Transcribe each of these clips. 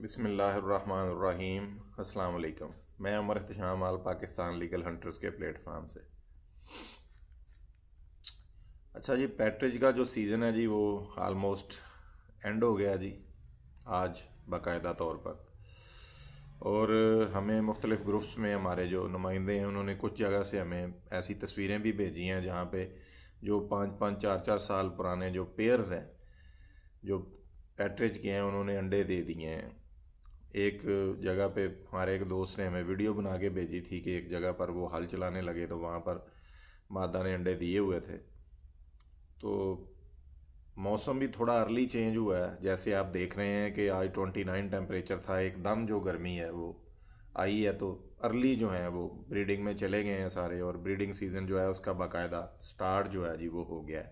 بسم اللہ الرحمن الرحیم۔ السلام علیکم۔ میں عمر احتشام آل پاکستان لیگل ہنٹرز کے پلیٹ فارم سے۔ اچھا جی، پیٹریج کا جو سیزن ہے جی وہ آلموسٹ اینڈ ہو گیا جی آج باقاعدہ طور پر، اور ہمیں مختلف گروپس میں ہمارے جو نمائندے ہیں انہوں نے کچھ جگہ سے ہمیں ایسی تصویریں بھی بھیجی ہیں جہاں پہ جو 5-4 پرانے جو پیئرز ہیں جو پیٹریج کے ہیں انہوں نے انڈے دے دیے ہیں۔ ایک جگہ پہ ہمارے ایک دوست نے ہمیں ویڈیو بنا کے بھیجی تھی کہ ایک جگہ پر وہ ہل چلانے لگے تو وہاں پر مادہ نے انڈے دیے ہوئے تھے۔ تو موسم بھی تھوڑا ارلی چینج ہوا ہے، جیسے آپ دیکھ رہے ہیں کہ آج 29 ٹیمپریچر تھا، ایک دم جو گرمی ہے وہ آئی ہے، تو ارلی جو ہیں وہ بریڈنگ میں چلے گئے ہیں سارے، اور بریڈنگ سیزن جو ہے اس کا باقاعدہ سٹارٹ جو ہے جی وہ ہو گیا ہے۔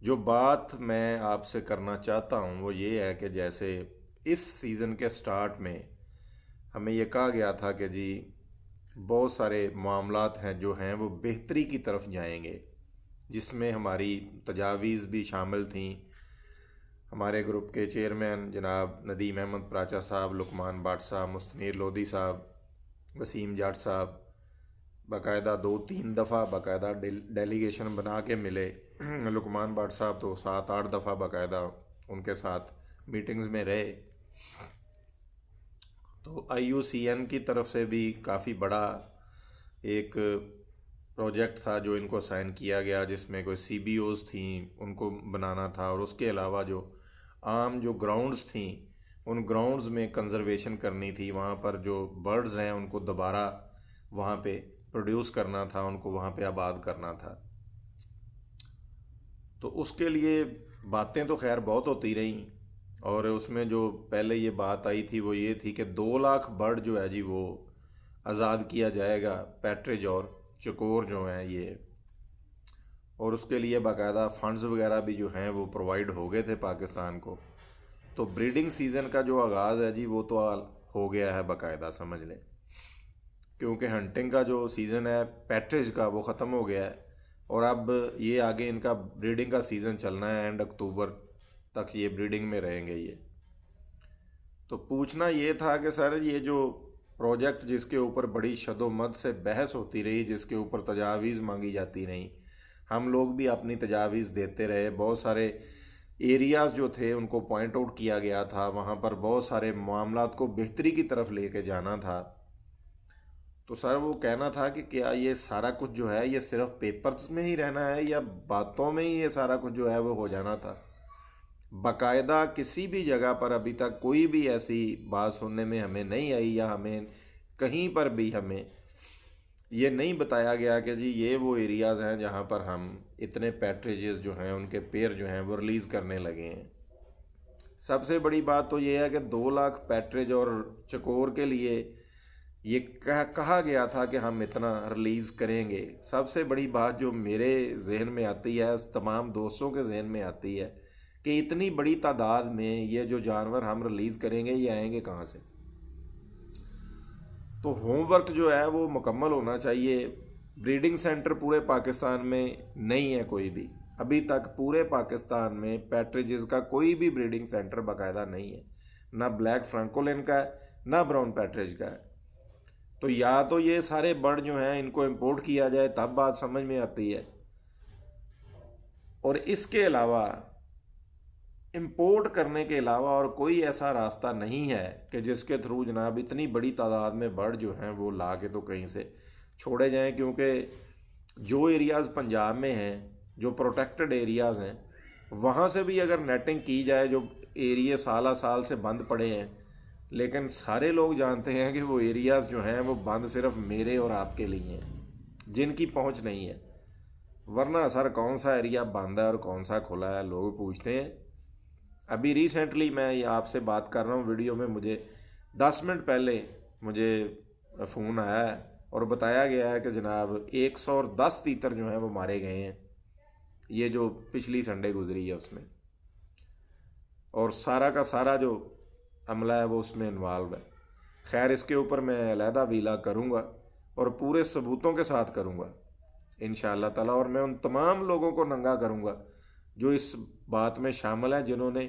جو بات میں آپ سے کرنا چاہتا ہوں وہ یہ ہے کہ جیسے اس سیزن کے سٹارٹ میں ہمیں یہ کہا گیا تھا کہ جی بہت سارے معاملات ہیں جو ہیں وہ بہتری کی طرف جائیں گے، جس میں ہماری تجاویز بھی شامل تھیں۔ ہمارے گروپ کے چیئرمین جناب ندیم احمد پراچا صاحب، لقمان بٹ صاحب، مستنیر لودھی صاحب، وسیم جٹ صاحب باقاعدہ 2-3 دفعہ باقاعدہ ڈیلیگیشن بنا کے ملے۔ لقمان بٹ صاحب تو 7-8 دفعہ باقاعدہ ان کے ساتھ میٹنگز میں رہے۔ تو آئی یو سی این کی طرف سے بھی کافی بڑا ایک پروجیکٹ تھا جو ان کو سائن کیا گیا، جس میں کوئی سی بی اوز تھیں ان کو بنانا تھا، اور اس کے علاوہ جو عام جو گراؤنڈز تھیں ان گراؤنڈز میں کنزرویشن کرنی تھی، وہاں پر جو برڈز ہیں ان کو دوبارہ وہاں پہ پروڈیوس کرنا تھا، ان کو وہاں پہ آباد کرنا تھا۔ تو اس کے لیے باتیں تو خیر بہت ہوتی رہیں، اور اس میں جو پہلے یہ بات آئی تھی وہ یہ تھی کہ 2 لاکھ برڈ جو ہے جی وہ آزاد کیا جائے گا، پیٹریج اور چکور جو ہیں یہ، اور اس کے لیے باقاعدہ فنڈز وغیرہ بھی جو ہیں وہ پرووائڈ ہو گئے تھے پاکستان کو۔ تو بریڈنگ سیزن کا جو آغاز ہے جی وہ تو ہو گیا ہے باقاعدہ، سمجھ لیں، کیونکہ ہنٹنگ کا جو سیزن ہے پیٹریج کا وہ ختم ہو گیا ہے، اور اب یہ آگے ان کا بریڈنگ کا سیزن چلنا ہے، اینڈ اکتوبر تک یہ بریڈنگ میں رہیں گے یہ۔ تو پوچھنا یہ تھا کہ سر یہ جو پروجیکٹ جس کے اوپر بڑی شد و مد سے بحث ہوتی رہی، جس کے اوپر تجاویز مانگی جاتی رہیں، ہم لوگ بھی اپنی تجاویز دیتے رہے، بہت سارے ایریاز جو تھے ان کو پوائنٹ آؤٹ کیا گیا تھا، وہاں پر بہت سارے معاملات کو بہتری کی طرف لے کے جانا تھا۔ تو سر وہ کہنا تھا کہ کیا یہ سارا کچھ جو ہے یہ صرف پیپرز میں ہی رہنا ہے یا باتوں میں ہی یہ سارا کچھ جو ہے وہ ہو جانا تھا؟ باقاعدہ کسی بھی جگہ پر ابھی تک کوئی بھی ایسی بات سننے میں ہمیں نہیں آئی، یا ہمیں کہیں پر بھی ہمیں یہ نہیں بتایا گیا کہ جی یہ وہ ایریاز ہیں جہاں پر ہم اتنے پیٹریجز جو ہیں ان کے پیر جو ہیں وہ ریلیز کرنے لگے ہیں۔ سب سے بڑی بات تو یہ ہے کہ 2 لاکھ پیٹریج اور چکور کے لیے یہ کہا گیا تھا کہ ہم اتنا ریلیز کریں گے۔ سب سے بڑی بات جو میرے ذہن میں آتی ہے، تمام دوستوں کے ذہن میں آتی ہے، کہ اتنی بڑی تعداد میں یہ جو جانور ہم ریلیز کریں گے یہ آئیں گے کہاں سے؟ تو ہوم ورک جو ہے وہ مکمل ہونا چاہیے۔ بریڈنگ سینٹر پورے پاکستان میں نہیں ہے کوئی بھی، ابھی تک پورے پاکستان میں پیٹریجز کا کوئی بھی بریڈنگ سینٹر باقاعدہ نہیں ہے، نہ بلیک فرانکولن کا ہے نہ براؤن پیٹریج کا ہے۔ تو یا تو یہ سارے برڈ جو ہیں ان کو امپورٹ کیا جائے تب بات سمجھ میں آتی ہے، اور اس کے علاوہ امپورٹ کرنے کے علاوہ اور کوئی ایسا راستہ نہیں ہے کہ جس کے تھرو جناب اتنی بڑی تعداد میں برڈ جو ہیں وہ لا کے تو کہیں سے چھوڑے جائیں، کیونکہ جو ایریاز پنجاب میں ہیں جو پروٹیکٹڈ ایریاز ہیں وہاں سے بھی اگر نیٹنگ کی جائے، جو ایریے سالہ سال سے بند پڑے ہیں، لیکن سارے لوگ جانتے ہیں کہ وہ ایریاز جو ہیں وہ بند صرف میرے اور آپ کے لیے ہیں، جن کی پہنچ نہیں ہے۔ ورنہ سر کون سا ایریا بند ہے اور کون سا کھلا ہے لوگ پوچھتے ہیں۔ ابھی ریسنٹلی میں آپ سے بات کر رہا ہوں ویڈیو میں، مجھے 10 منٹ پہلے مجھے فون آیا ہے اور بتایا گیا ہے کہ جناب 110 تیتر جو ہیں وہ مارے گئے ہیں، یہ جو پچھلی سنڈے گزری ہے اس میں، اور سارا کا سارا جو عملہ ہے وہ اس میں انوالو ہے۔ خیر اس کے اوپر میں علیحدہ ویلا کروں گا اور پورے ثبوتوں کے ساتھ کروں گا انشاءاللہ تعالیٰ، اور میں ان تمام لوگوں کو ننگا کروں گا جو اس بات میں شامل ہیں، جنہوں نے